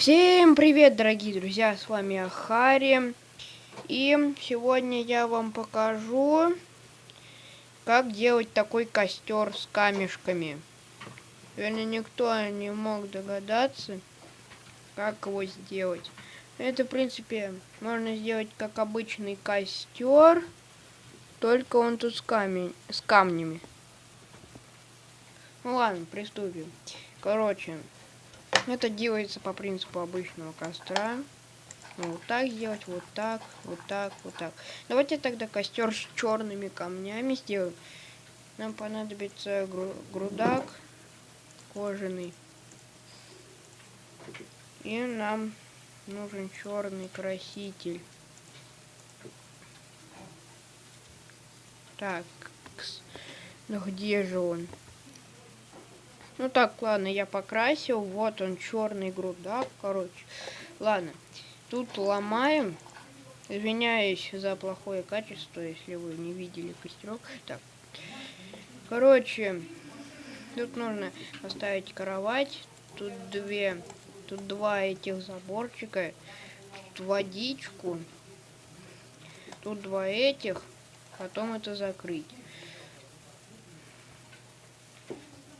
Всем привет, дорогие друзья, с вами Ахари. И сегодня я вам покажу, как делать такой костер с камешками. Вернее, никто не мог догадаться, как его сделать. Это, в принципе, можно сделать как обычный костер, только он тут с камнями. Ну ладно, приступим. Короче, это делается по принципу обычного костра. Вот так сделать, вот так, вот так, вот так. Давайте тогда костер с черными камнями сделаем. Нам понадобится грудак кожаный. И нам нужен черный краситель. Так, ну где же он? Ну так, ладно, я покрасил. Вот он, черный грудак, короче. Ладно, тут ломаем. Извиняюсь за плохое качество, если вы не видели костерок. Так, короче, тут нужно поставить кровать. Тут два этих заборчика. Тут водичку. Тут два этих. Потом это закрыть.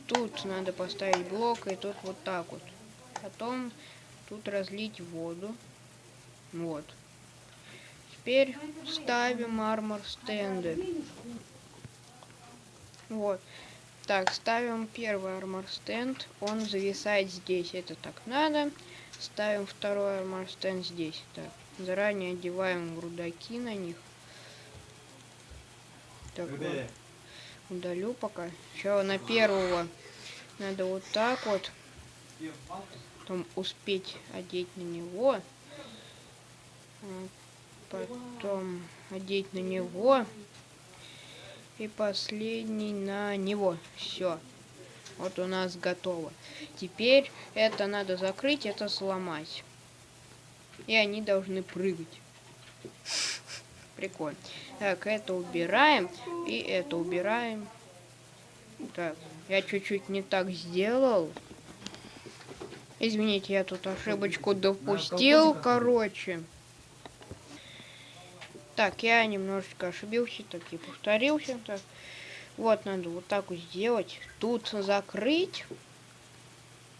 Тут надо поставить блок, и тут вот так вот. Потом тут разлить воду. Вот. Теперь ставим армор стенды. Вот. Так, ставим первый армор стенд. Он зависает здесь. Это так надо. Ставим второй армор стенд здесь. Так, заранее одеваем грудаки на них. Так, вот. Удалю пока. Сначала на первого надо вот так вот. Потом успеть одеть на него. Потом одеть на него. И последний на него. Все. Вот у нас готово. Теперь это надо закрыть, это сломать. И они должны прыгать. Прикольно. Так, это убираем. И это убираем. Так, я чуть-чуть не так сделал. Извините, я тут ошибочку допустил, короче. Так, я немножечко ошибился, так и повторился. Так, вот надо вот так вот сделать. Тут закрыть.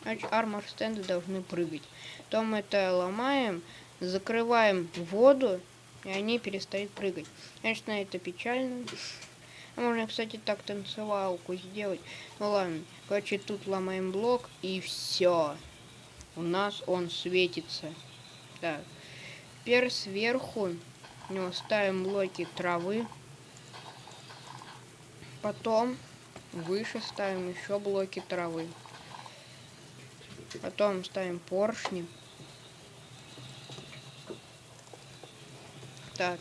Значит, армор стенды должны прыгать. Потом это ломаем, закрываем воду, и они перестают прыгать. Конечно, это печально. Можно, кстати, так танцевалку сделать. Ну ладно. Короче, тут ломаем блок, и все. У нас он светится. Так. Теперь сверху ставим блоки травы. Потом выше ставим еще блоки травы. Потом ставим поршни. Так.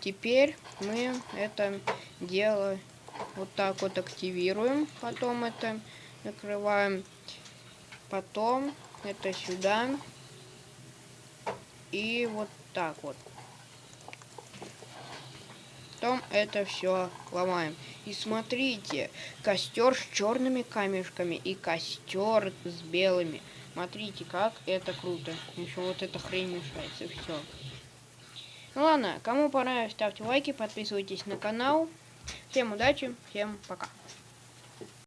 Теперь мы это дело вот так вот активируем. Потом это накрываем. Потом это сюда. И вот так вот. Потом это все ломаем. И смотрите, костер с черными камешками и костер с белыми. Смотрите, как это круто. Еще вот эта хрень мешается. Все. Ну ладно, кому понравилось, ставьте лайки, подписывайтесь на канал. Всем удачи, всем пока.